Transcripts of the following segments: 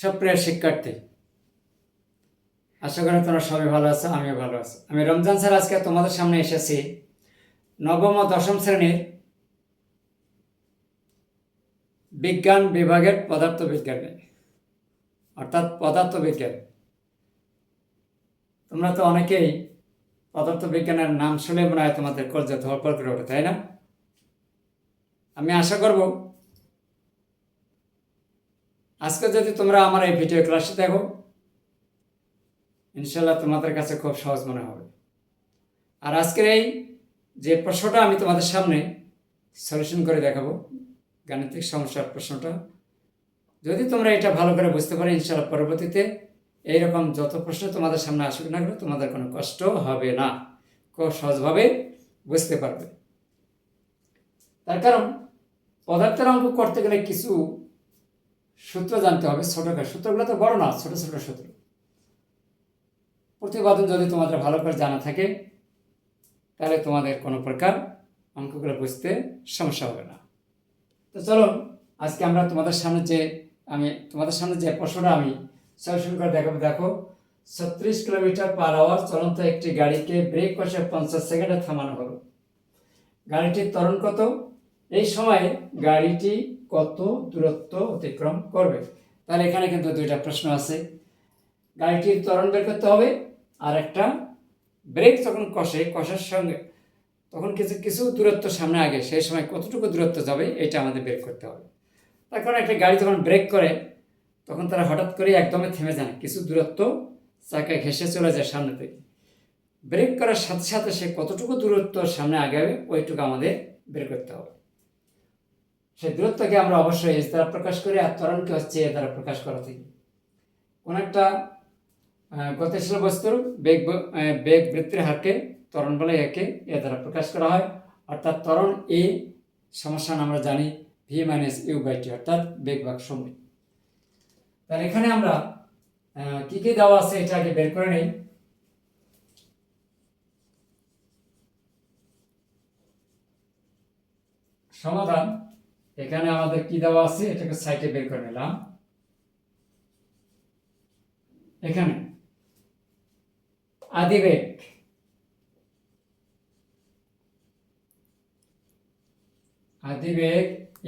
সুপ্রিয় শিক্ষার্থী, আশা করি তোমরা সবাই ভালো আছো, আমিও ভালো আছি। আমি রমজান স্যার আজকে তোমাদের সামনে এসেছি নবম ও দশম শ্রেণীর বিজ্ঞান বিভাগের পদার্থবিজ্ঞান নিয়ে, অর্থাৎ পদার্থবিজ্ঞান। তোমরা তো অনেকেই পদার্থবিজ্ঞানের নাম শুনে মনে হয় তোমাদের কলজা ধড়ফড় করে ওঠে, তাই না? আমি আশা করব আজকে যদি তোমরা আমার এই ভিডিও ক্লাসে দেখো, ইনশাল্লাহ তোমাদের কাছে খুব সহজ মনে হবে। আর আজকের এই যে প্রশ্নটা আমি তোমাদের সামনে সলিউশন করে দেখাবো, গাণিতিক সমস্যার প্রশ্নটা, যদি তোমরা এটা ভালো করে বুঝতে পারো, ইনশাআল্লাহ পরবর্তীতে এইরকম যত প্রশ্ন তোমাদের সামনে আসুক না কেন, তোমাদের কোনো কষ্ট হবে না, খুব সহজভাবে বুঝতে পারবে। তার কারণ পদার্থের অঙ্ক করতে গেলে কিছু সূত্র জানতে হবে, ছোটখাটো সূত্রগুলো তো বড় না, ছোট ছোট সূত্র। প্রতিপাদন যদি তোমাদের ভালো করে জানা থাকে, তাহলে তোমাদের কোনো প্রকার অঙ্কগুলো বুঝতে সমস্যা হবে না। তো চলো আজকে আমরা তোমাদের সামনে যে প্রশ্নটা আমি সলিউশন করে দেখাবো। দেখো, 36 কিলোমিটার পার আওয়ার চলন্ত একটি গাড়িকে ব্রেক কষে 50 সেকেন্ডে থামানো হলো। গাড়িটির ত্বরণ কত? এই সময়ে গাড়িটি কত দূরত্ব অতিক্রম করবে? তাহলে এখানে কিন্তু দুইটা প্রশ্ন আছে, গাড়িটির ত্বরণ বের করতে হবে, আর একটা ব্রেক যখন কষার সঙ্গে তখন কিছু কিছু দূরত্ব সামনে আগে, সেই সময় কতটুকু দূরত্ব যাবে এটা আমাদের বের করতে হবে। তার কারণ একটা গাড়ি যখন ব্রেক করে তখন তারা হঠাৎ করে একদমই থেমে যায়, কিছু দূরত্ব চাকায় ঘেঁষে চলে যায় সামনে থেকে। ব্রেক করার সাথে সাথে সে কতটুকু দূরত্ব সামনে আগাবে ওইটুকু আমাদের বের করতে হবে। সেই দূরত্বকে আমরা অবশ্যই এস দ্বারা প্রকাশ করি, আর ত্বরণকে হচ্ছে এ দ্বারা প্রকাশ করা থেকে। কোন একটা গতিশীল বস্তুর বেগ বৃদ্ধির হারকে ত্বরণ বলে, একে এ দ্বারা প্রকাশ করা হয়। অর্থাৎ ত্বরণ এ সমস্যা আমরা জানি v-u/t, অর্থাৎ বেগ ভাগ সময়। তাহলে এখানে আমরা কি কি দেওয়া আছে এটা আগে বের করে নেই। সমাধান এখানে আমাদের কি দেওয়া আছে এটাকে সাইডে বের করে নিলাম। এখানে আদিবেগ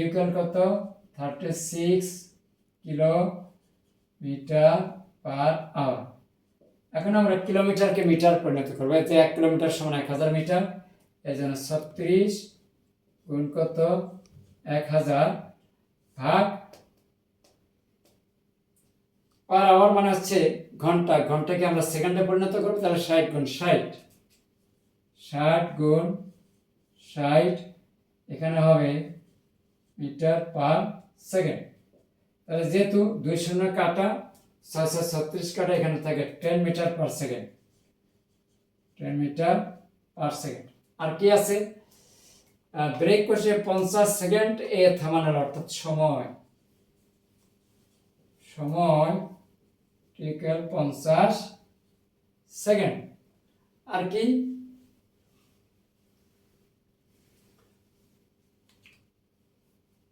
ইকুয়াল কত? 36 কিলোমিটার পার আওয়ার। এখন আমরা কিলোমিটারকে মিটার পরিণত করবো, এতে 1 কিলোমিটার সমান 1000 মিটার। এই জন্য 36 গুণ কত? 1000 ভাগ পার আওয়ার মানে হচ্ছে ঘন্টা, ঘন্টাকে আমরা সেকেন্ডে পরিণত করবো, তাহলে 60 গুণ 60, 60 গুণ 60, এখানে হবে মিটার পার সেকেন্ড। তাহলে যেহেতু 2 শূন্য কাটা 636 কাটা, এখানে থাকে 10 metre per second, 10 metre per second. আর কি আছে? ব্রেক কষে 50 সেকেন্ড এ থামানোর, অর্থাৎ সময় ইকুয়াল 50 সেকেন্ড। আর কি?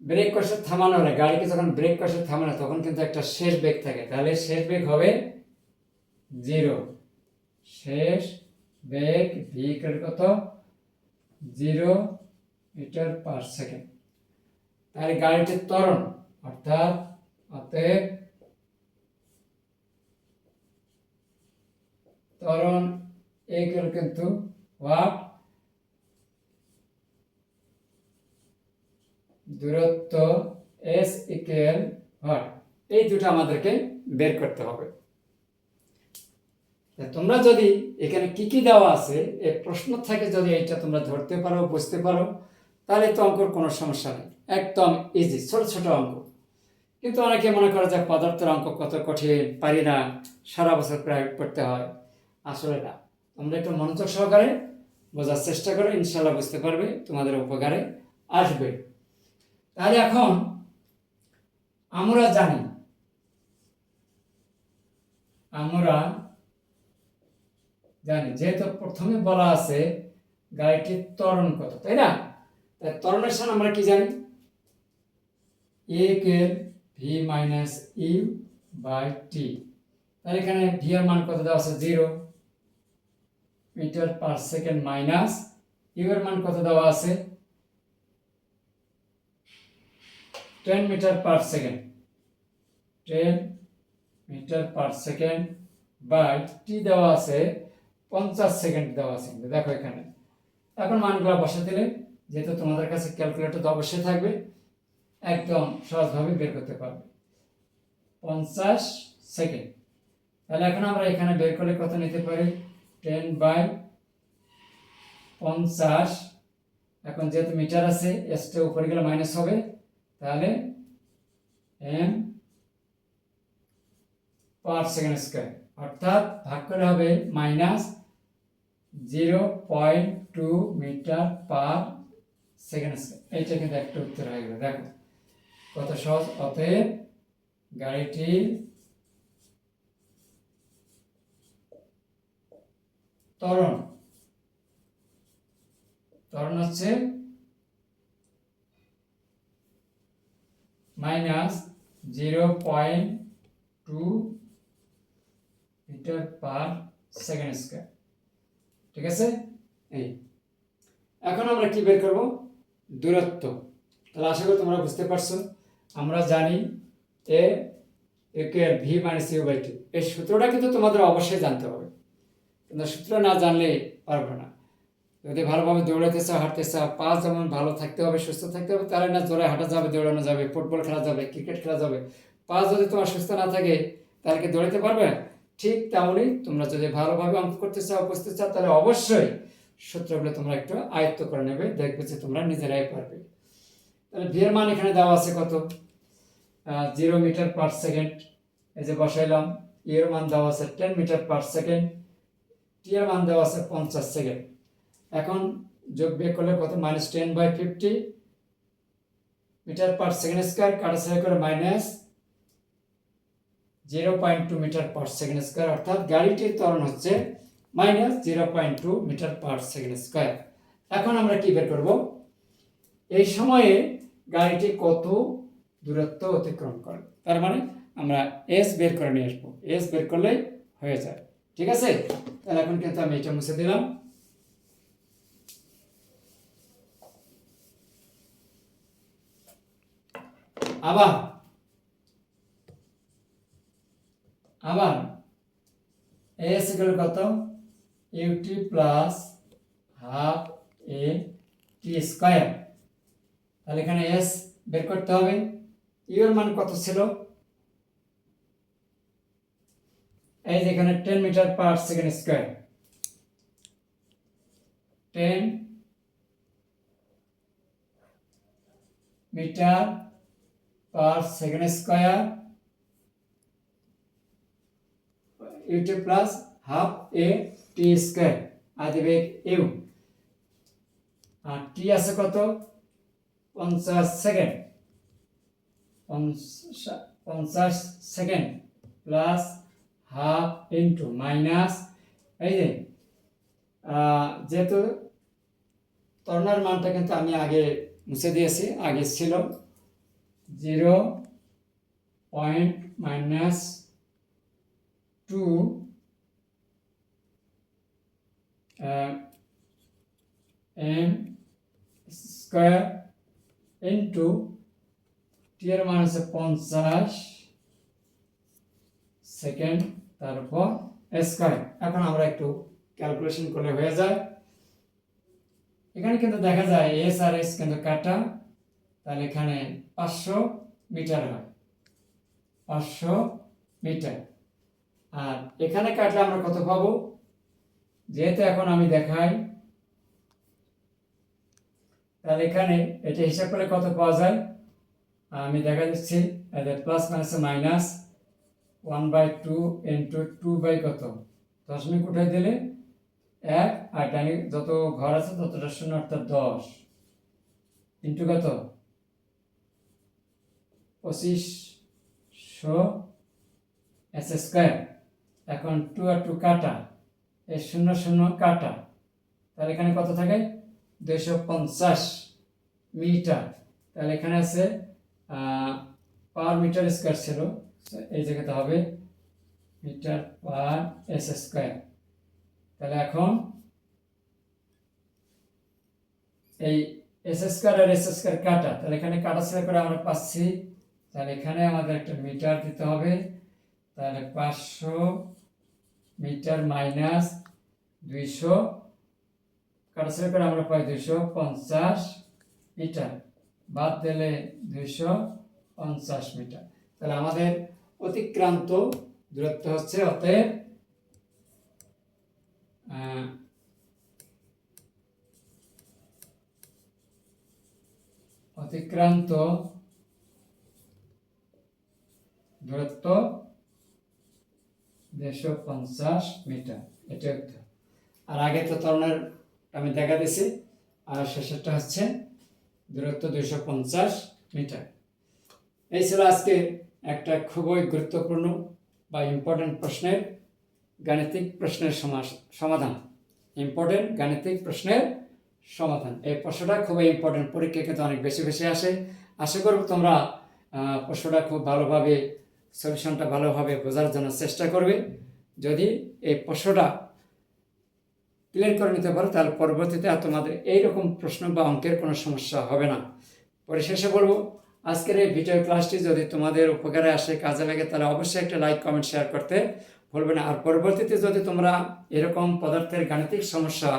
ব্রেক কষে থামানো হলে, গাড়িকে যখন ব্রেক কষে থামানো তখন কিন্তু একটা শেষ বেগ থাকে, তাহলে শেষ বেগ হবে 0। শেষ বেগ ভি কত? 0 মিটার পার সেকেন্ড। তাহলে গাড়িটির ত্বরণ, অর্থাৎ অতএব ত্বরণ ইকুয়াল কিন্তু ওয়াট, দূরত্ব এস ইকুয়াল ওয়াট। এই দুটো আমাদেরকে বের করতে হবে। তোমরা যদি এখানে কি কি দেওয়া আছে এই প্রশ্ন থেকে যদি এইটা তোমরা ধরতে পারো, বুঝতে পারো, তাহলে তো অঙ্কর কোনো সমস্যা নেই, একদম ইজি, ছোট ছোট অঙ্ক। কিন্তু অনেকে মনে করে যে পদার্থের অঙ্ক কত কঠিন, পারি না, সারা বছর প্রাইভেট পড়তে হয়। আসলে না, তোমরা একটু মনোযোগ সহকারে বোঝার চেষ্টা করো, ইনশাল্লাহ বুঝতে পারবে, তোমাদের উপকারে আসবে। তাহলে এখন আমরা জানি যেহেতু প্রথমে বলা আছে গাড়িটির ত্বরণ কত, তাই না? তাই ত্বরণের সাথে আমরা কি জানি? a equal v - u by t. তাহলে এখানে ভি এর মান কত দেওয়া আছে 0 metre per second minus u এর মান কত দেওয়া আছে 10 metre per second, 10 metre per second by t দেওয়া আছে 50 সেকেন্ড দেওয়া আছে। দেখো এখানে এখন মানগুলো বসে দিলে, যেহেতু তোমাদের কাছে ক্যালকুলেটর তো অবশ্যই থাকবে, একদম সহজভাবে বের করতে পারবে 50 সেকেন্ড। তাহলে এখন আমরা এখানে বের করলে কত নিতে পারি 10 বাই 50। এখন যেহেতু মিটার আছে এসটা উপরে গেলে মাইনাস হবে, তাহলে এম পার সেকেন্ড স্কয়ার, অর্থাৎ ভাগ করে হবে minus 0.2 metre per second square. এইটা কিন্তু একটা উত্তর হয়ে গেল। দেখো কত সহজ। অতএব গাড়িটির ত্বরণ হচ্ছে minus 0.2 metre per second square. ঠিক আছে। এই এখন আমরা কি বের করব দূরত্ব। তাহলে আশা করি তোমরা বুঝতে পারছো। আমরা জানি এ এর v minus u by two, এই সূত্রটা কিন্তু তোমাদের অবশ্যই জানতে হবে। কিন্তু সূত্র না জানলে পারবে না। যদি ভালোভাবে দৌড়াতে চাও, হাঁটতে চাও, পা যেমন ভালো থাকতে হবে, সুস্থ থাকতে হবে, তাহলে না জোরে হাঁটা যাবে, দৌড়ানো যাবে, ফুটবল খেলা যাবে, ক্রিকেট খেলা যাবে। পা যদি তোমার সুস্থ না থাকে তাহলে কি দৌড়াতে পারবে? ঠিক তেমনই তোমরা যদি ভালোভাবে অঙ্ক করতে চাও, বুঝতে চাও, তাহলে অবশ্যই সূত্রগুলো তোমরা একটু আয়ত্ত করে নেবে, দেখবে যে তোমরা নিজেরাই পারবে। তাহলে ভি এর মান এখানে দেওয়া আছে কত 0 মিটার পার সেকেন্ড, এই যে বসাইলাম। ই এর মান দেওয়া আছে 10 মিটার পার সেকেন্ড, টি এর মান দেওয়া আছে 50 সেকেন্ড। এখন যোগ বিয়োগ করলে কত minus 10 by 50 metre per second square, কাটাছাড়া করে minus 0.2 metre per second square, অর্থাৎ গাড়িটির ত্বরণ হচ্ছে minus 0.2 metre per second square. এখন আমরা কি বের করব এই সময়ে গাড়িটি কত দূরত্ব অতিক্রম করে। তার মানে আমরা এস বের করে নিয়ে আসবো, এস বের করলে হয়ে যায়। ঠিক আছে। তাহলে এখন কিন্তু আমি এটা মুছে দিলাম। আবার এস ইকুয়াল কত UT plus half a t square. তাহলে এখানে এস বের করতে হবে। ইউ এর মান কত ছিল, এই যে এখানে 10 metre per second square, 10 metre per second square u t plus half a t square, আর দেবে ইউ। আর টি আছে কত 50 second, 50 second plus half into minus, এই যে যেহেতু ত্বরণের মানটা কিন্তু আমি আগে মুছে দিয়েছি, আগে ছিল 0.-2 এম স্কয়ার ইন্টু টি এর মান হচ্ছে 50 সেকেন্ড, তারপর স্কয়ার। এখন আমরা একটু ক্যালকুলেশন করলে হয়ে যায়। এখানে কিন্তু দেখা যায় এস আর এস কিন্তু কাটা, তাহলে এখানে 500 মিটার হয়, 500 মিটার। আর এখানে কাটলে আমরা কত পাবো, যেহেতু এখন আমি দেখাই, তাহলে এখানে এটা হিসাব করলে কত পাওয়া যায় আমি দেখা দিচ্ছি। Plus minus minus 1/2 into 2 by কত দশমিক উঠাই দিলে 1, আর ডানি যত ঘর আছে ততটা শূন্য, অর্থাৎ 10 ইন্টু কত 2500 এস স্কয়ার। এখন 2 আর 2 কাটা, এই 0 0 কাটা, তাহলে এখানে কত থাকে 250 মিটার। তাহলে এখানে আছে পার মিটার স্কয়ার ছিল এই জায়গাতে হবে মিটার পার এস স্কোয়ার। তাহলে এখন এই এস স্কোয়ার আর এস স্কোয়ার কাটা, তাহলে এখানে কাটাছাড়া করে আমরা পাচ্ছি, তাহলে এখানে আমাদের একটা মিটার দিতে হবে। তাহলে 500 মিটার মাইনাস 200, কাটাছাড়া করে আমরা পাই 250 মিটার, বাদ দিলে 250 মিটার। তাহলে আমাদের অতিক্রান্ত দূরত্ব হচ্ছে, অতএব অতিক্রান্ত দূরত্ব 250 মিটার, এটা উত্তর। আর আগে তো ত্বরণের আমি দেখা দিছি, আর শেষেরটা হচ্ছে দূরত্ব 250 মিটার। এই ছিল আজকে একটা খুবই গুরুত্বপূর্ণ বা ইম্পর্টেন্ট প্রশ্নের গাণিতিক প্রশ্নের সমাধান। ইম্পর্টেন্ট গাণিতিক প্রশ্নের সমাধান, এই প্রশ্নটা খুবই ইম্পর্টেন্ট, পরীক্ষা কিন্তু অনেক বেশি বেশি আসে। আশা করব তোমরা প্রশ্নটা খুব ভালোভাবে, সলিউশনটা ভালোভাবে বোঝার জন্য চেষ্টা করবে। যদি এই প্রশ্নটা ক্লিয়ার করে নিতে পারো, তাহলে পরবর্তীতে আর তোমাদের এইরকম প্রশ্ন বা অঙ্কের কোনো সমস্যা হবে না। পরিশেষে বলবো, আজকের এই ভিডিও ক্লাসটি যদি তোমাদের উপকারে আসে, কাজে লাগে, তাহলে অবশ্যই একটা লাইক, কমেন্ট, শেয়ার করতে ভুলবে না। আর পরবর্তীতে যদি তোমরা এরকম পদার্থের গাণিতিক সমস্যা,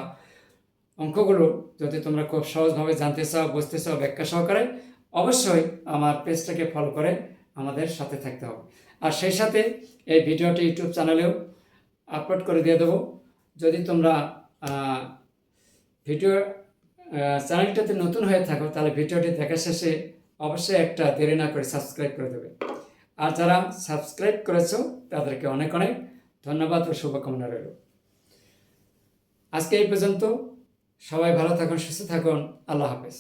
অঙ্কগুলো যদি তোমরা খুব সহজভাবে জানতে চাও, বুঝতে চাও ব্যাখ্যা সহকারে, অবশ্যই আমার পেজটাকে ফলো করে আমাদের সাথে থাকতে হবে। আর সেই সাথে এই ভিডিওটি ইউটিউব চ্যানেলেও আপলোড করে দিয়ে দেবো। যদি তোমরা ভিডিও চ্যানেলটাতে নতুন হয়ে থাকো, তাহলে ভিডিওটি দেখা শেষে অবশ্যই একটা দেরি না করে সাবস্ক্রাইব করে দেবে। আর যারা সাবস্ক্রাইব করেছো তাদেরকে অনেক অনেক ধন্যবাদ ও শুভকামনা রইল। আজকে এই পর্যন্ত, সবাই ভালো থাকুন, সুস্থ থাকুন, আল্লাহ হাফেজ।